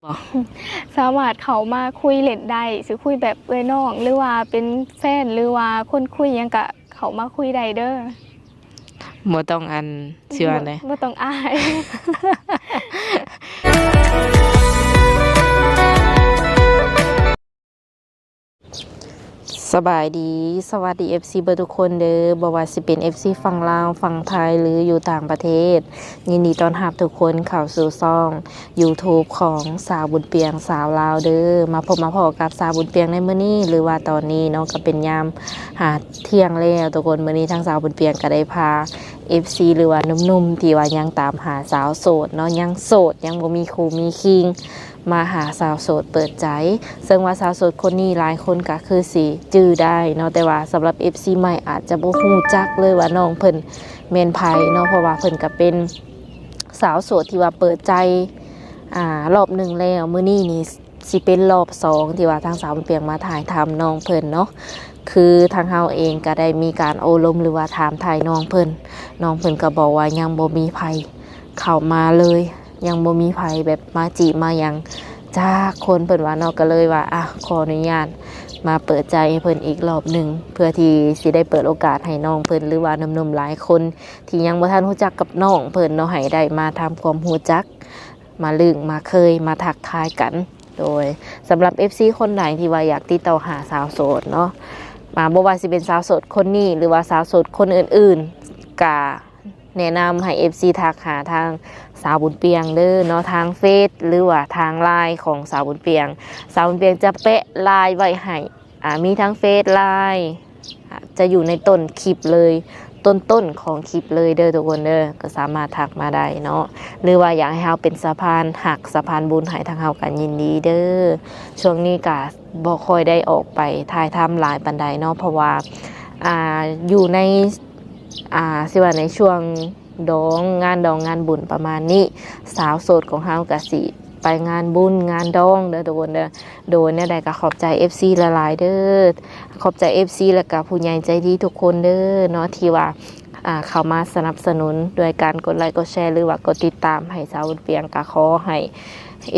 บ่สามารถเขามาคุยเล่นได้สิคุยแบบเอ้ยน้องหรือว่าเป็นแฟนหรือว่าคนคุยหยังกะเขามาคุยได้เด้อบ่ต้องชื่อว่าอันใดบ่ต้องอาย สบายดีสวัสดี FC เบิดทุกคนเด้อบ่ว่าสิเป็น FC ฝั่งลาวฝั่งไทยหรืออยู่ต่างประเทศยินดีต้อนรับทุกคนเข้าสู่ช่อง YouTube ของสาวบุญเปียงสาวลาวเด้อมาพบมาพอกับสาวบุญเปียงในมื้อนี้หรือว่าตอนนี้เนาะก็เป็นยามหาเที่ยงแล้วทุกคนมื้อนี้ทางสาวบุญเปียงก็ได้พา FC หรือว่าหนุ่มๆที่ว่ายังตามหาสาวโสดเนาะยังโสดยังบ่มีคู่มีคิงมาหาสาวโสดเปิดใจซึ่งว่าสาวโสดคนนี้หลายคนก็คือสิจื้อได้เนาะแต่ว่าสำหรับ FC ใหม่อาจจะบ่ฮู้จักเลยว่าน้องเพิ่นแม่นไผเนาะเพราะว่าเพิ่นก็เป็นสาวโสดที่ว่าเปิดใจรอบหนึ่งแล้วมื้อนี้นี่สิเป็นรอบสองที่ว่าทางสาวเปียงมาถ่ายทำน้องเพิ่นเนาะคือทางเฮาเองก็ได้มีการโอลมหรือว่าถามถ่ายน้องเพิ่นก็บอกว่ายังบ่มีไผเข้ามาเลยยังบ่มีไผแบบมาจีบมาหยังจ้าคนเพิ่นว่าเนาะก็เลยว่าขออนุญาตมาเปิดใจให้เพิ่นอีกรอบหนึ่งเพื่อที่สิได้เปิดโอกาสให้น้องเพิ่นหรือว่าหนุ่มๆหลายคนที่ยังบ่ทันรู้จักกับน้องเพิ่นเนาะให้ได้มาทำความรู้จักมาลึกมาเคยมาทักทายกันโดยสำหรับ FC คนไหนที่ว่าอยากติดต่อหาสาวโสดเนาะมาบ่ว่าสิเป็นสาวโสดคนนี้หรือว่าสาวโสดคนอื่นๆก็แนะนำให้ FC ทักหาทางสาวบุญเปียงเด้อเนาะทางเฟซหรือว่าทางไลน์ของสาวบุญเปียงสาวบุญเปียงจะแปะไลน์ไว้ให้มีทั้งเฟซไลน์จะอยู่ในต้นคลิปเลยต้นของคลิปเลยเด้อทุกคนเด้อก็สามารถทักมาได้เนาะหรือว่าอยากให้เฮาเป็นสะพานหักสะพานบุญให้ทางเฮากันยินดีเด้อช่วงนี้ก็บ่ค่อยได้ออกไปถ่ายทำหลายปานใดเนาะเพราะว่าอยู่ในสิว่าในช่วงงานงานบุญประมาณนี้สาวโสดของเฮาก็สิไปงานบุญงานดองเด้อทุกคนเด้อโดยเนี่ยได้ก็ขอบใจ FC หลายๆเด้อขอบใจ FC แล้วก็ผู้ใหญ่ใจดีทุกคนเด้อเนาะที่ว่าเข้ามาสนับสนุนด้วยการกดไลค์กดแชร์หรือว่ากดติดตามให้สาวบุญเปียงก็ขอให้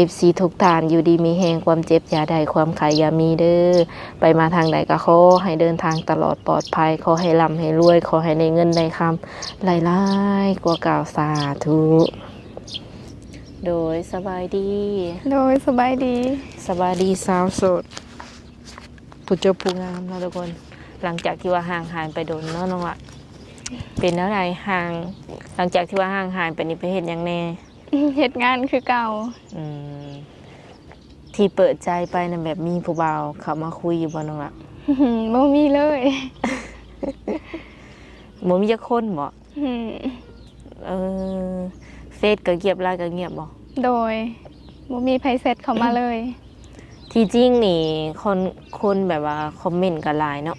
FC ทุกท่านอยู่ดีมีแฮงความเจ็บอย่าได้ความขายอย่ามีเด้อไปมาทางใดก็ขอให้เดินทางตลอดปลอดภัยขอให้ร่ำให้รวยขอให้ได้เงินได้คำหลายๆกว่าเก่าสาธุโดยสบายดีโดยสบายดีสาวโสดผู้เจบผู้งามเนาะทุกคนหลังจากที่ว่าห่างหายไปโดนเนาะน้องละเป็นแล้วไงห่างหลังจากที่ว่าห่างหายไปนี่ไปเฮ็ดหยังแน่เฮ็ดงานคือเก่าที่เปิดใจไปนะแบบมีผู้บ่าวเขามาคุยอยู่บ่น้องละบ่มีเลยบ่มีจักคนบ่เฟซก็เงียบไลน์ก็เงียบบ่โดยบ่มีไผเซตเข้ามาเลยที่จริงนี่คนแบบว่าคอมเมนต์ก็หลายเนาะ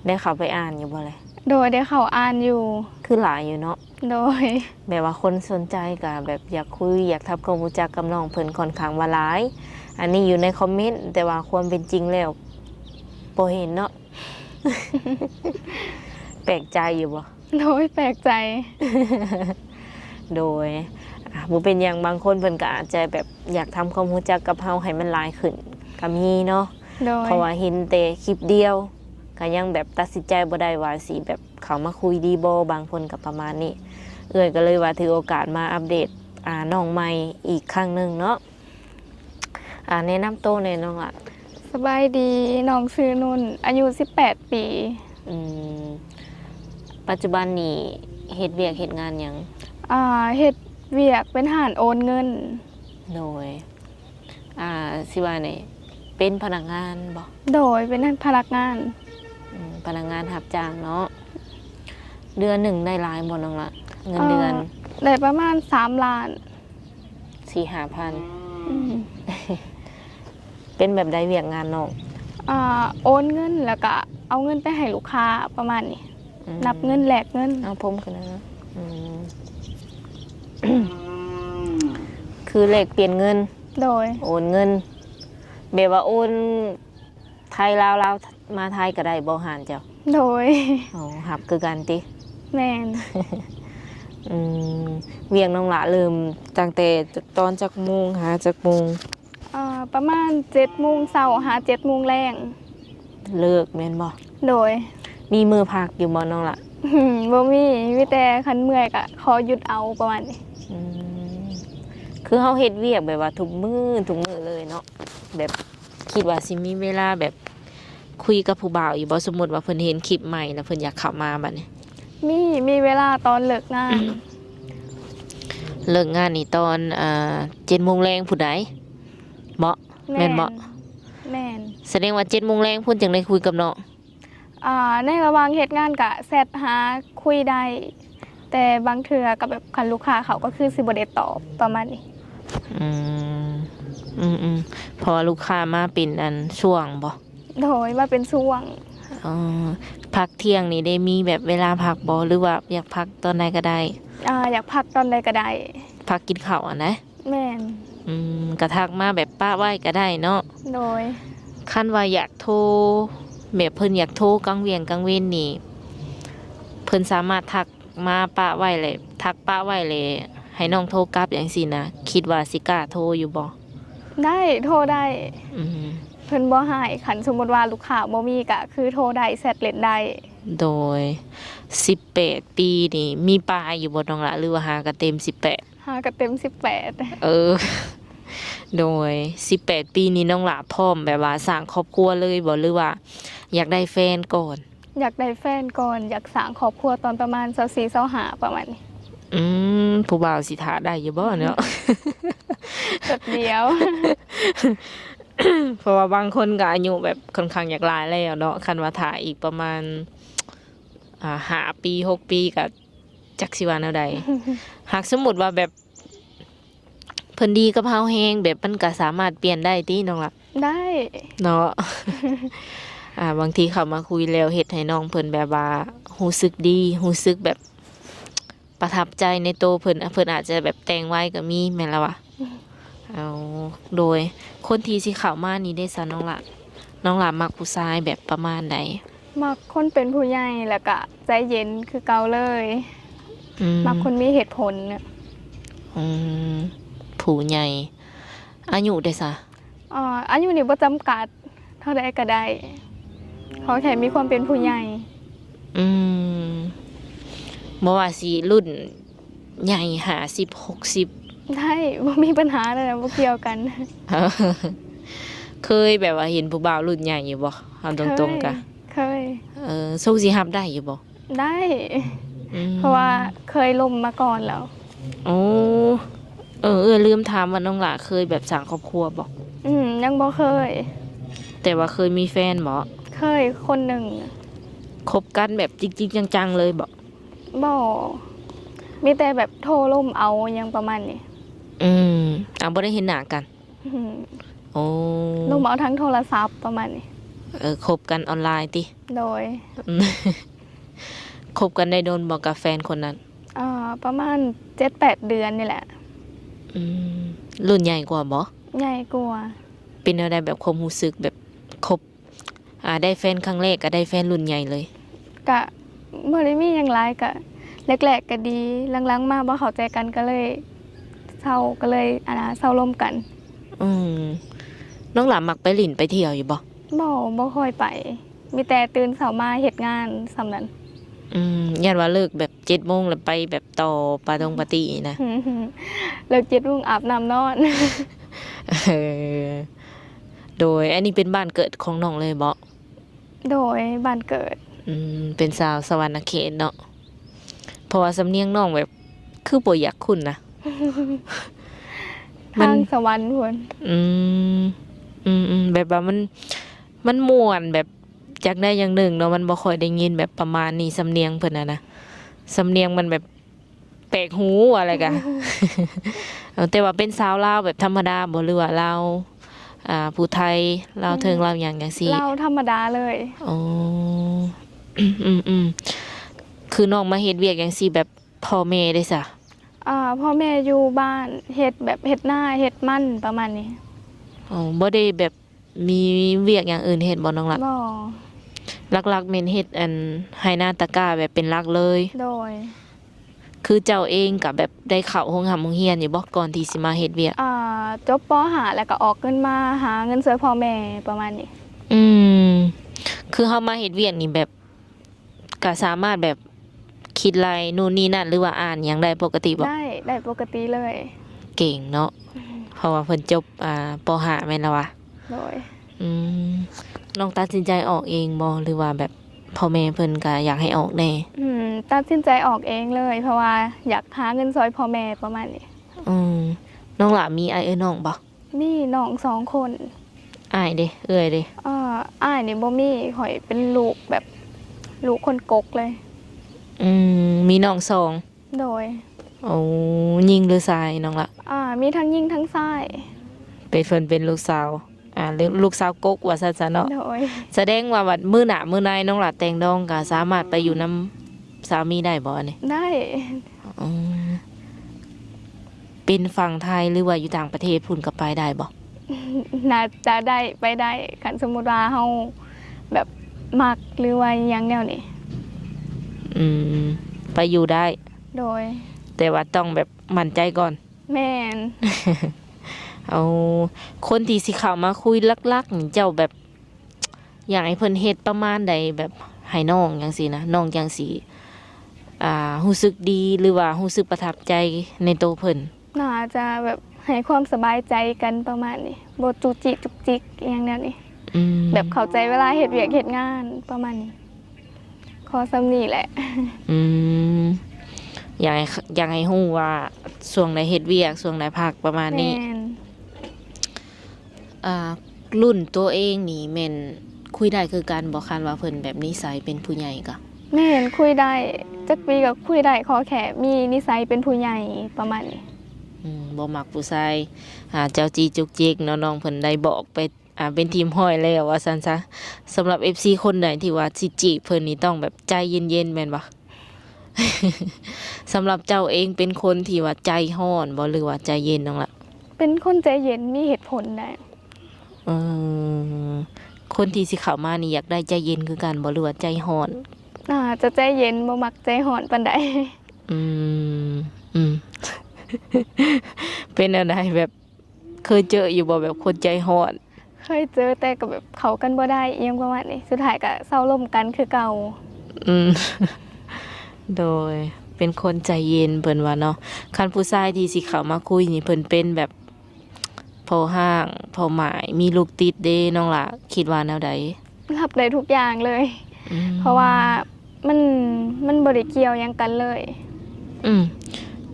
ได้เข้าไปอ่านอยู่บ่เลยโดยได้เข้าอ่านอยู่คือหลายอยู่เนาะโดยแบบว่าคนสนใจก็แบบอยากคุยอยากทำความรู้จักกับน้องเพิ่นค่อนข้างว่าหลายอันนี้อยู่ในคอมเมนต์แต่ว่าความเป็นจริงแล้วบ่เห็นเนาะ แปลกใจอยู่บ่โดยแปลกใจ โดยบ่เป็นอย่างบางคนเพิ่นก็อาจจะแบบอยากทำความรู้จักกับเฮาให้มันหลายขึ้นก็มีเนาะเพราะว่าเห็นแต่คลิปเดียวก็ยังแบบตัดสินใจบ่ได้ว่าสิแบบเขามาคุยดีบ่บางคนก็ประมาณนี้ก็เลยว่าถือโอกาสมาอัปเดตน้องใหม่อีกครั้งนึงเนาะแนะนำตัวหน่อยน้องล่ะสบายดีน้องชื่อนุ่นอายุ18ปีปัจจุบันนี้เฮ็ดเวียกเฮ็ดงานหยังเฮ็ดเวียกเป็นหารโอนเงินโดยสิว่านี่เป็นพนักงานบ่โดยเป็นพนักงานรับจ้างเนาะเดือนหนึ่งได้หลายบ่น้องล่ะเงินเดือนได้ประมาณ3 ล้าน 4-5,000เป็นแบบได้เวียกงานน้องโอนเงินแล้วก็เอาเงินไปให้ลูกค้าประมาณนี้นับเงินแลกเงินเอาผมกันนะคือเลขเปลี่ยนเงินโดยโอนเงินแบบว่าโอนไทยลาวมาไทยก็ได้บ่หารเจ้าโดยหับคือกันติแม่น อืมเวียงน้องหละเริ่มตั้งแต่ตอนจักโมงหาจักโมง ประมาณ7 โมงเช้าหา7 โมงแรง เลิกแม่นบ่ โดย มีมือพักอยู่บ่น้องหละ บ่มีแต่คันเมื่อยก็ขอหยุดเอาประมาณนี้ อืมคือเฮาเฮ็ดเวียกแบบว่าทุกมื้อเลยเนาะแบบคิดว่าสิมีเวลาแบบคุยกับผู้บ่าวอยู่บ่สมมุติว่าเพิ่นเห็นคลิปใหม่แล้วเพิ่นอยากเข้ามาบัดนี้ มีเวลาตอนเลิกงาน เลิกงานนี่ตอน7 โมงแรงผู้ใดเหมาะแม่นบ่ แม่น แสดงว่า7 โมงแรงเพิ่นจังได้คุยกับน้อง ในระหว่างเฮ็ดงานก็แชทหาคุยได้ แต่บางเทื่อก็แบบคันลูกค้าเขาก็คือสิบ่ได้ตอบประมาณนี้ อืมเพอลูกค้ามาเป็นอันช่วงบ่ โดยมาเป็นช่วง อ๋อพักเที่ยงนี่ได้มีแบบเวลาพักบ่หรือว่าอยากพักตอนใดก็ได้ อยากพักตอนใดก็ได้ พักกินข้าวอ่ะนะ แม่น กระทักมาแบบป้าไว้ก็ได้เนาะ โดย คันว่าอยากโทรแบบเพิ่นอยากโทรกลางเว้นนี่เพิ่นสามารถทักมาป้าไว้เลยทักป้าไว้เลยให้น้องโทรกลับอย่างซี่นะคิดว่าสิกล้าโทรอยู่บ่ ได้โทรได้ อืม เพิ่นบ่ให้คันสมมุติว่าลูกค้าบ่มีก็คือโทรได้แชทเล่นได้ โดย18 ปีนี่มีปลายอยู่บ่น้องละหรือว่าหาก็เต็ม18 หาก็เต็ม18 เออ โดย18 ปีนี้น้องหลาพร้อมแบบว่าสร้างครอบครัวเลยบ่หรือว่า อยากได้แฟนก่อน อยากได้แฟนก่อนอยากสร้างครอบครัวตอนประมาณ24-25ประมาณนี้ ผู้บ่าวสิท่าได้อยู่บ่เนาะ จดเดียว เพราะว่าบางคนก็อายุแบบค่อนข้างอยากหลายแล้วเนาะคันว่าถ่าอีกประมาณ5 ปี6 ปีก็จักสิว่าแนวใด หากสมมุติว่าแบบเพิ่นดีกับเฮาแฮงแบบมันก็สามารถเปลี่ยนได้ติน้องล่ะ ได้ เนาะ บางทีเขามาคุยแล้วเฮ็ดให้น้องเพิ่นแบบว่ารู้สึกดีรู้สึกแบบประทับใจในตัวเพิ่นอาจจะแบบแต่งไว้ก็มีแม่นแล้ววะเอาโดยคนที่สิเข้ามานี่ได้ซะน้องละมักผู้ชายแบบประมาณใด มักคนเป็นผู้ใหญ่แล้วก็ใจเย็นคือเก่าเลย มักคนมีเหตุผลน่ะ ผู้ใหญ่อายุได้ซะ อายุนี่บ่จำกัดเท่าใดก็ได้เขาแค่มีความเป็นผู้ใหญ่ บ่ว่าสิรุ่นใหญ่50 60 ได้บ่มีปัญหาเลยนะบ่เกี่ยวกัน เคยแบบว่าเห็นผู้บ่าวรุ่นใหญ่อยู่บ่เอาตรงๆกะ เคย สู้สิรับได้อยู่บ่ ได้ เพราะว่าเคยล่มมาก่อนแล้ว โอ้ลืมถามว่าน้องหล่าเคยแบบสร้างครอบครัวบ่ ยังบ่เคย แต่ว่าเคยมีแฟนบ่ เคยคนหนึ่ง คบกันแบบจริงๆจังๆเลยบ่ บ่มีแต่แบบโทรล่มเอายังประมาณนี้ บ่ได้เห็นหน้ากัน อืม โอ้ ล่มเอาทั้งโทรศัพท์ประมาณนี้ คบกันออนไลน์ติ โดย คบกันได้โดนบ่กับแฟนคนนั้น ประมาณ 7-8 เดือนนี่แหละ รุ่นใหญ่กว่าบ่ ใหญ่กว่า เป็นแนวใดแบบความรู้สึกแบบคบได้แฟนครั้งแรกก็ได้แฟนรุ่นใหญ่เลย กะบ่ได้มีหยังหลายกะแรกๆก็ดีหลังๆมาบ่เข้าใจกันก็เลยเศร้าก็เลยเศร้าร่วมกัน น้องหลามักไปหลินไปเที่ยวอยู่บ่ บ่ค่อยไป มีแต่ตื่นเช้ามาเฮ็ดงานส่ำนั้น ยันว่าเลิกแบบ7 โมงแล้วไปแบบต่อปาตรงปาร์ตี้นะ เลิก7 โมงอาบน้ำนอน เออโดยอันนี้เป็นบ้านเกิดของน้องเลยบ่ โดยบ้านเกิด เป็นสาวสวรรณเขตเนาะเพราะว่าสำเนียงน้องแบบคือบ่อยากคุ้นนะ ทางสวรรค์พุ่น แบบว่ามันม่วนแบบจากได้อย่างหนึ่งเนาะมันบ่ค่อยได้ยินแบบประมาณนี้สำเนียงเพิ่นนะสำเนียงมันแบบแปลกหูอะไรกะ แต่ว่าเป็นสาวลาวแบบธรรมดาบ่หรือว่าลาวผู้ไทยลาวเทิงลาวหยังจังซี่ เราธรรมดาเลย อ๋อ คือน้องมาเฮ็ดเวียกจังซี่แบบพ่อแม่ได้ซะ พ่อแม่อยู่บ้านเฮ็ดแบบเฮ็ดหน้าเฮ็ดมันประมาณนี้ อ๋อบ่ได้แบบมีเวียกอย่างอื่นเฮ็ดบ่น้องล่ะ บ่ หลักๆแม่นเฮ็ดอันไหนาตะกร้าแบบเป็นหลักเลย โดย คือเจ้าเองก็แบบได้เข้าโรงเรียนอยู่บ่ก่อนที่สิมาเฮ็ดเวียกจบป .5 แล้วก็ออกเงินมาหาเงินช่วยพ่อแม่ประมาณนี้อืมคือเฮามาเฮ็ดเวียกนี่แบบก็สามารถแบบคิดไรนู่นนี่นั่นหรือว่าอ่านหยังได้ปกติบ่ได้ปกติเลยเก่งเนาะเพราะว่าเพิ่นจบป .5 แม่นแล้ววะโดยอืมน้องตัดสินใจออกเองบ่หรือว่าแบบพ่อแม่เพิ่นก็อยากให้ออกแน่ตัดสินใจออกเองเลยเพราะว่าอยากหาเงินซอยพ่อแม่ประมาณนี้น้องหล่ะมีอ้ายน้องบ่มีน้อง2คนอ้ายเด้เอื้อยเด้อ้ายนี่บ่มีข่อยเป็นลูกแบบลูกคนกกเลยมีน้อง2โดยโอ้ยิงหรือชายน้องล่ะมีทั้งยิงทั้งชายเป็นเพิ่นเป็นลูกสาวลูกสาวกกว่าซั่นซะเนาะโดยแสดงว่าบัดมื้อหน้ามื้อในน้องหล่ะแต่งดองก็สามารถไปอยู่นํสามีได้บ่อันนี้ได้เป็นฝั่งไทยหรือว่าอยู่ต่างประเทศพุ่นก็ไปได้บ่น่าจะได้ไปได้คันสมมุติว่าเฮาแบบมักหรือว่าหยังแนวนี้ไปอยู่ได้โดยแต่ว่าต้องแบบมั่นใจก่อนแม่น เอาคนที่สิเข้ามาคุยลักๆนี่เจ้าแบบอยากให้เพิ่นเฮ็ดประมาณใดแบบให้น้องจังซี่นะน้องจังสิรู้สึกดีหรือว่ารู้สึกประทับใจในตัวเพิ่นน่าจะแบบให้ความสบายใจกันประมาณนี้บ่จุจิจุกจิกอหยังแนวนี้แบบเข้าใจเวลาเฮ็ดเวียกเฮ็ดงานประมาณนี้ขอซ้ำนี้แหละอยากให้ฮู้ว่าช่วงใดเฮ็ดเวียกช่วงใดพักประมาณนี้รุ่นตัวเองนี่แม่นคุยได้คือกันบ่คันว่าเพิ่นแบบนิสัยเป็นผู้ใหญ่ก็แม่นคุยได้จักปีก็คุยได้ขอแค่มีนิสัยเป็นผู้ใหญ่ประมาณนี้บ่มักผู้ชายเจ้าจีจุกจิกเนาะน้องเพิ่นได้บอกไปเป็นทีมห้อยแล้วว่าซั่นซะสำหรับ FC คนใดที่ว่าสิจีบเพิ่นนี่ต้องแบบใจเย็นๆแม่นบ่ สำหรับเจ้าเองเป็นคนที่ว่าใจร้อนบ่หรือว่าใจเย็นน้องล่ะเป็นคนใจเย็นมีเหตุผลได้คนที่สิเข้ามานี่อยากได้ใจเย็นคือกันบ่หรือว่าใจร้อนจะใจเย็นบ่มักใจร้อนปานใดเป็นอะไรแบบเคยเจออยู่บ่แบบคนใจร้อนเคยเจอแต่ก็แบบเข้ากันบ่ได้อีหยังประมาณนี้สุดท้ายก็เศร้าร่มกันคือเก่าโดยเป็นคนใจเย็นเพิ่นว่าเนาะคันผู้ชายที่สิเข้ามาคุยนี่เพิ่นเป็นแบบพอห้างพอหมายมีลูกติดเด้น้องล่ะคิดว่าแนวใดรับได้ทุกอย่างเลยเพราะว่ามันบ่ได้เกี่ยวหยังกันเลย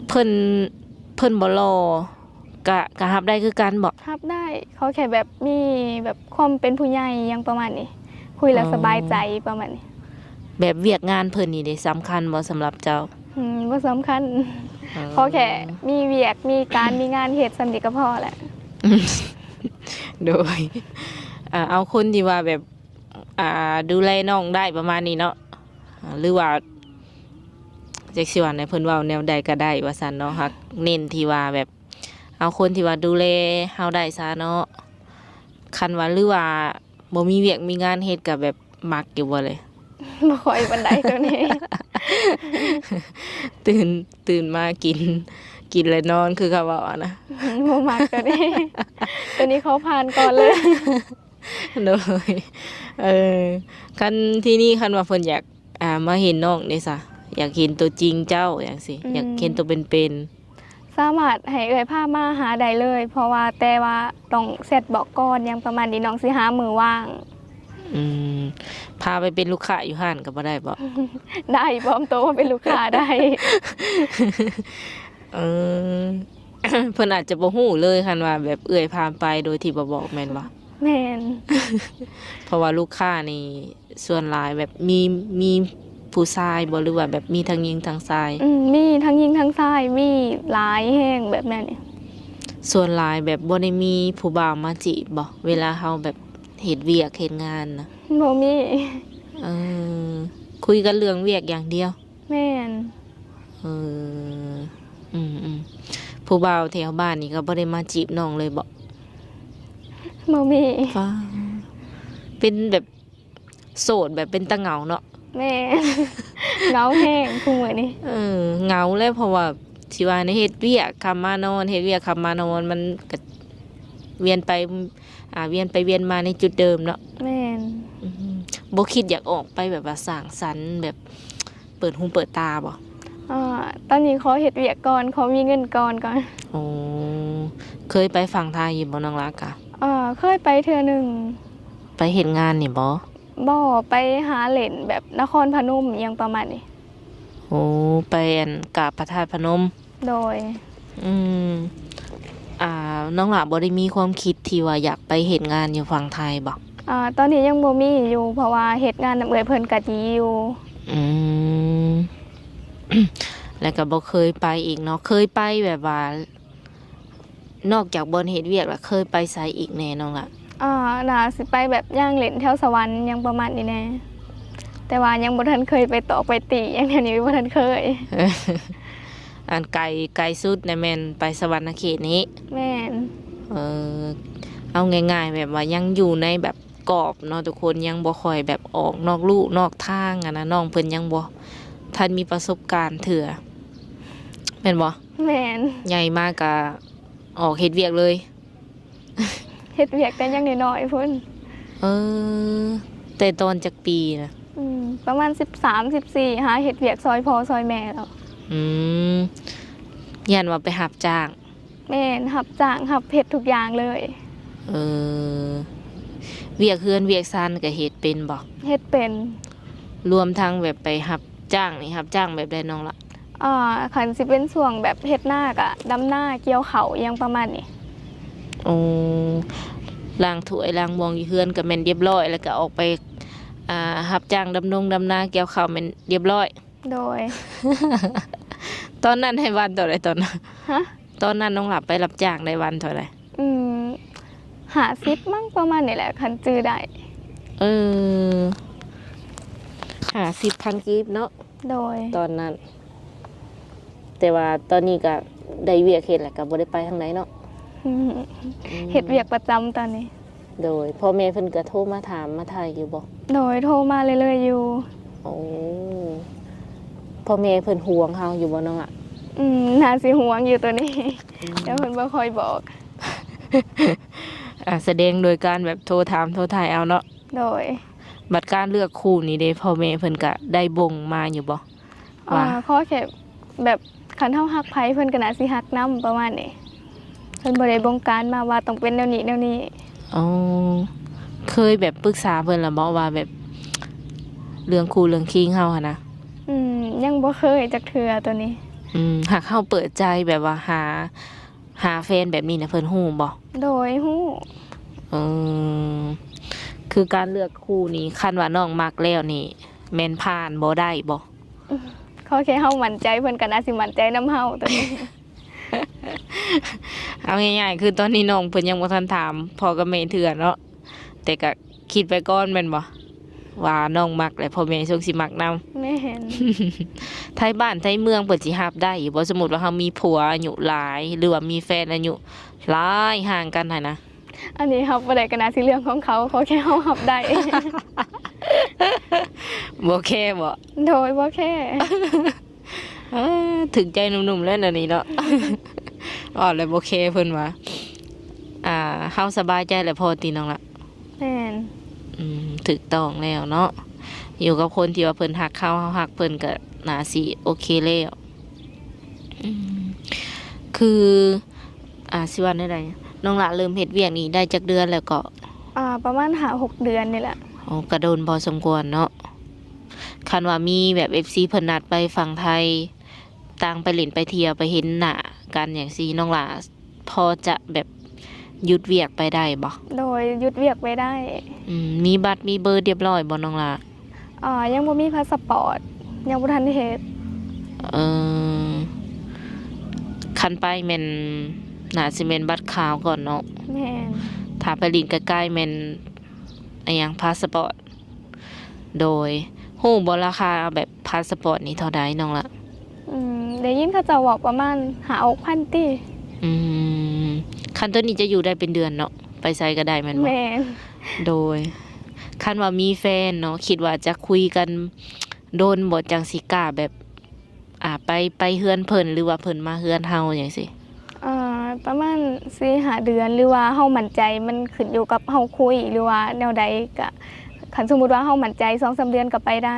เพิ่นบ่รอกะรับได้คือกันบ่รับได้เขาแค่แบบมีแบบความเป็นผู้ใหญ่ยังประมาณนี้คุยแล้วสบายใจประมาณนี้แบบเวียกงานเพิ่นนี่ได้สำคัญบ่สำหรับเจ้าบ่สำคัญเขาแค่มีเวียกมีการมีงานเฮ็ดสำนี้ก็พอแหละโดยเอาคนที่ว่าแบบดูแลน้องได้ประมาณนี้เนาะหรือว่าจักสิว่าในเพิ่นเว้าแนวใดก็ได้ว่าซั่นเนาะฮักเน้นที่ว่าแบบเอาคนที่ว่าดูแลเฮาได้ซะเนาะคันว่าหรือว่าบ่มีเวียกมีงานเฮ็ดก็แบบมักอยู่บ่เลยบ่ค่อยปานใดตัวนี้ ตื่นมากินแล้วนอนคือเขาบอกนะบ่มักตัวนี้เขาผ่านก่อนเลยโดยคันที่นี่คันว่าเพิ่นอยากมาเห็นน้องนี่ซะอยากเห็นตัวจริงเจ้าอย่างสิอยากเห็นตัวเป็นสามารถให้เอ่ยพามาหาได้เลยเพราะว่าแต่ว่าต้องเสร็จบอกก่อนยังประมาณนี้น้องสิหามือว่างพาไปเป็นลูกค้าอยู่ห้านก็บ่ได้บ่ได้ปลอมตัวว่าเป็นลูกค้าได้เพิ่นอาจจะบ่ฮู้เลยคันว่าแบบเอื้อยพาไปโดยที่บ่บอกแม่นบ่แม่นเพราะว่าลูกค้านี่ส่วนหลายแบบมีผู้ชายบ่หรือว่าแบบมีทั้งหญิงทั้งชายมีทั้งหญิงทั้งชายมีหลายแฮงแบบนั้นนี่ส่วนหลายแบบบ่ได้มีผู้บ่าวมาจีบบ่เวลาเฮาแบบเฮ็ดเวียกเฮ็ดงานนะบ่มีคุยกันเรื่องเวียกอย่างเดียวแม่นผู้บ่าวแถวบ้านนี่ก็บ่ได้มาจีบน้องเลยบ่มีเป็นแบบโสดแบบเป็นตะเหงาเนาะแม่ เหงาแห้งคู่มื้อนี้เหงาเลยเพราะว่าสิว่าในเฮ็ดเวียกคำมานอนเฮ็ดเวียกคำมานอนมันก็เวียนไปเวียนไปเวียนมาในจุดเดิมเนาะแม่นบ่คิดอยากออกไปแบบว่าสร้างสรรค์แบบเปิดหูเปิดตาบ่ตอนนี้ขอเฮ็ดเวียกก่อนขอมีเงินก่อนโอ้เคยไปฝั่งไทยอยู่บ่น้องรักอะเคยไปเทื่อหนึงไปเฮ็ดงานนี่บ่ไปหาเล่นแบบนครพนมอิหยังประมาณนี้โอ้ไปกราบพระธาตุพนมโดยน้องหลาบ่ได้มีความคิดที่ว่าอยากไปเฮ็ดงานอยู่ฝั่งไทยบ่ตอนนี้ยังบ่มีอยู่เพราะว่าเฮ็ดงานนำเอื้อยเพิ่นก็ดีอยู่แล้วก็บ่เคยไปอีกเนาะเคยไปแบบว่านอกจากบ่อนเฮ็ดเวียกแล้วเคยไปไสอีกแน่น้องล่ะน่าสิไปแบบย่างเล่นแถวสวรรค์ยังประมาณนี้แน่แต่ว่ายังบ่ทันเคยไปตอกไปตีอย่างเดี๋ยวนี้บ่ทันเคยอันไกลสุดในแม่นไปสวรรค์เขตนี้แม่นเอาง่ายๆแบบว่ายังอยู่ในแบบกรอบเนาะทุกคนยังบ่ค่อยแบบออกนอกลู่นอกทางนะน้องเพิ่นยังบ่ทันมีประสบการณ์เถื่อแม่นบ่แม่นใหญ่มากก็ออกเฮ็ดเวียกเลยเฮ็ดเวียกแต่ยังน้อยๆพุ่นแต่ตอนจักปีนะประมาณ13 14หาเฮ็ดเวียกซอยพ่อซอยแม่แล้วยันว่าไปหับจ้างแม่นหับจ้างหับเฮ็ดทุกอย่างเลยเวียกเฮือนเวียกซานก็เฮ็ดเป็นบ่เฮ็ดเป็นรวมทั้งแบบไปหับจ้างนี่หับจ้างแบบใดน้องล่ะคันสิเป็นช่วงแบบเฮ็ดหน้าก็ดำหน้าเกี่ยวเขายังประมาณนี้ล้างถ้วยล้างบวงอยู่เฮือนก็แม่นเรียบร้อยแล้วก็ออกไปหับจ้างดำนาเกี่ยวข้าวแม่นเรียบร้อยโดย ตอนนั้นให้วันเท่าไหร่ตอนนั้นตอนนั้นน้องหลับไปรับจ้างได้วันเท่าไหร่50มั้งประมาณนี้แหละคันจื้อได้50,000กีบเนาะโดยตอนนั้นแต่ว่าตอนนี้ก็ได้เวียกเฮ็ดแล้วก็บ่ได้ไปทางไหนเนาะเฮ็ดเวียกประจำตอนนี้โดยพ่อแม่เพิ่นก็โทรมาถามมาถ่ายอยู่บ่โดยโทรมาเรื่อยๆอยู่โอ้พ่อแม่เพิ่นห่วงเฮาอยู่บ่น้องอ่ะน่าสิห่วงอยู่ตัวนี้แต่เพิ่นบ่ค่อยบอกแสดงโดยการแบบโทรถามโทรถ่ายเอาเนาะโดยบัดการเลือกคู่นี้เด้พ่อแม่เพิ่นก็ได้บ่งมาอยู่บ่ว่าขอแค่แบบคันเฮาฮักไผเพิ่นก็น่าสิฮักนำประมาณนี้เพิ่นบ่ได้บงการมาว่าต้องเป็นแนวนี้เคยแบบปรึกษาเพิ่นแล้วบ่ว่าแบบเรื่องคู่เรื่องคิงเฮาหั่นนะยังบ่เคยจักเทื่อตัวนี้หากเฮาเปิดใจแบบว่าหาแฟนแบบนี้นะเพิ่นฮู้บ่โดยฮู้คือการเลือกคู่นี้คันว่าน้องมักแล้วนี่แม่นผ่านบ่ได้บ่ขอแค่เฮามั่นใจเพิ่นก็น่าสิมั่นใจนำเฮาตัวนี้เอาง่ายๆคือตอนนี้น้องเพิ่นยังบ่ทันถามพ่อกับแม่เทื่อเนาะแต่ก็คิดไปก่อนแม่นบ่ว่าน้องมักและพ่อแม่ส่งสิมักนำแม่นไทยบ้านไทยเมืองเปิดสิรับได้บ่สมมุติว่าเฮามีผัวอายุหลายหรือว่ามีแฟนอายุหลายห่างกันหั่นนะอันนี้รับบ่ได้ก็น่าสิเรื่องของเขาขอแค่เฮารับได้บ่แค่บ่โดยบ่แค่ถึงใจหนุ่มๆแล้วนี่เนาะเลยบ่แค่เพิ่นว่าเฮาสบายใจแล้วพอติน้องล่ะแม่นถูกต้องแล้วเนาะอยู่กับคนที่ว่าเพิ่นฮักเขาฮักเพิ่นก็น่าสิโอเคแล้วคือสิว่าได้น้องละเริ่มเฮ็ดเวียกนี้ได้จักเดือนแล้วก็ประมาณ5-6 เดือนนี่แหละกระโดนพอสมควรเนาะคันว่ามีแบบ FC เพิ่นนัดไปฝั่งไทยต่างไปเล่นไปเที่ยวไปเห็นหน้ากันอย่างซี่น้องละพอจะแบบหยุดเวียกไปได้บ่โดยหยุดเวียกไปได้มีบัตรมีเบอร์เรียบร้อยบ่น้องละยังบ่มีพาสปอร์ตยังบ่ทันได้เฮ็ดคันไปแม่นน่าสิแม่นบัตรขาวก่อนเนาะแม่นถ้าไปลินใกล้ๆแม่นหยังพาสปอร์ตโดยฮู้บ่ราคาแบบพาสปอร์ตนี่เท่าใดน้องละได้ยินเขาจะบอกประมาณ5-6,000ติคันตัวนี้จะอยู่ได้เป็นเดือนเนาะไปไสก็ได้แม่นบ่แม่นโดยคันว่ามีแฟนเนาะคิดว่าจะคุยกัน โดนบ่จังสิกล้าแบบไปเฮือนเพิ่นหรือว่าเพิ่นมาเฮือนเฮาจังซี่ ประมาณ4-5 เดือนหรือว่าเฮามั่นใจมันขึ้นอยู่กับเฮาคุยหรือว่าแนวใดก็คันสมมุติว่าเฮามั่นใจ 2-3 เดือนก็ไปได้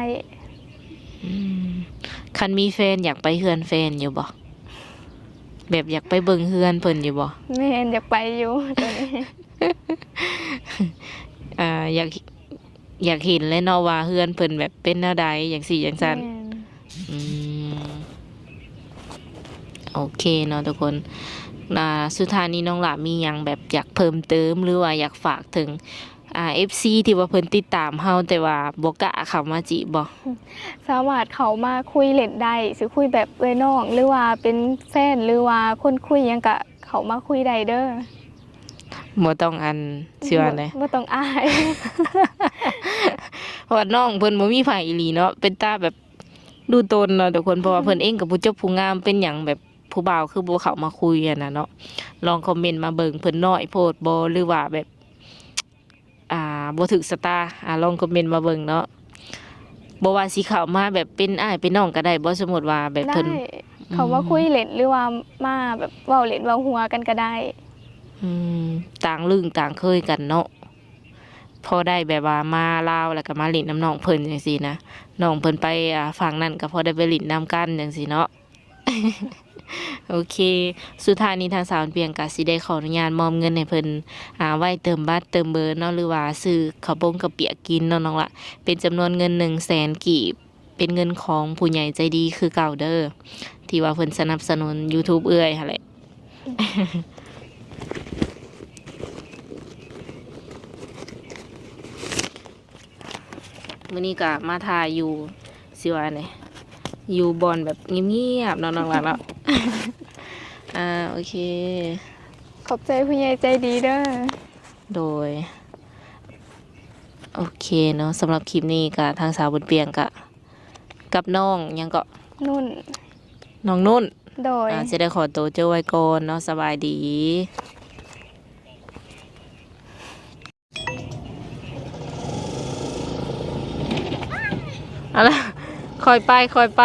คันมีแฟนอยากไปเฮือนแฟนอยู่บ่แบบอยากไปเบิ่งเฮือนเพิ่นอยู่บ่ แม่นอยากไปอยู่ ตัวนี้ อยากเห็นเลยเนาะว่าเฮือนเพิ่นแบบเป็นแนวใดจังซี่จังซั่น แม่น อืมโอเคเนาะทุกคนสุดท้ายนี้น้องหลามีหยังแบบอยากเพิ่มเติมหรือว่าอยากฝากถึงFC ที่ว่าเพิ่นติดตามเฮาแต่ว่าบ่กล้าเข้ามาจีบบ่ สามารถเข้ามาคุยเล่นได้สิคุยแบบเอ้ยน้องหรือว่าเป็นแฟนหรือว่าคนคุยหยังก็เข้ามาคุยได้เด้อ บ่ต้องชื่อว่าได บ่ต้องอาย เพราะว่าน้องเพิ่นบ่มีไผอีหลีเนาะเป็นตาแบบดูตนเนาะทุกคนเพราะว่าเพิ่นเองก็ผู้เจ้าผู้งามเป็นหยังแบบผู้บ่าวคือบ่เข้ามาคุยอะนะเนาะลองคอมเมนต์มาเบิ่งเพิ่นน้อยโพดบ่หรือว่าแบบบ่ถึกสตาร์ลองคอมเมนต์มาเบิ่งเนาะบ่ว่าสิเข้ามาแบบเป็นอ้ายเป็นน้องก็ได้บ่สมมุติว่าแบบ ได้ เพิ่น เขามาคุยเล่นหรือว่ามาแบบเว้าเล่นเว้าหัวกันก็ได้ ต่างลึงต่างเคยกันเนาะพอได้แบบว่ามาลาวแล้วก็มาเล่นน้ำน้องเพิ่นจังซี่นะน้องเพิ่นไปฝั่งนั้นก็พอได้ไปเล่นน้ำกันจังซี่เนาะ โอเค สุดท้ายนี้ทางสาวเพียงกะสิได้ขออนุญาตมอบเงินให้เพิ่นไว้เติมบัตรเติมเบอร์เนาะหรือว่าซื้อข้าวบงกะเปียกกินเนาะน้องละเป็นจำนวนเงิน100,000 กีบเป็นเงินของผู้ใหญ่ใจดีคือเก่าเด้อที่ว่าเพิ่นสนับสนุน YouTube เอื้อยหั่นแหละ มื้อนี้ก็มาถ่ายอยู่สิว่าไดอยู่บอนแบบเงียบๆเนาะน้องละเนาะ โอเค ขอบใจผู้ใหญ่ใจดีเด้อ โดย โอเคเนาะสำหรับคลิปนี้กับทางสาวบนเปียงกับน้องยังก็ นุ่น น้องนุ่น โดย จะได้ขอตัวเจ้าไว้ก่อนเนาะสบายดีเอาละคอยไป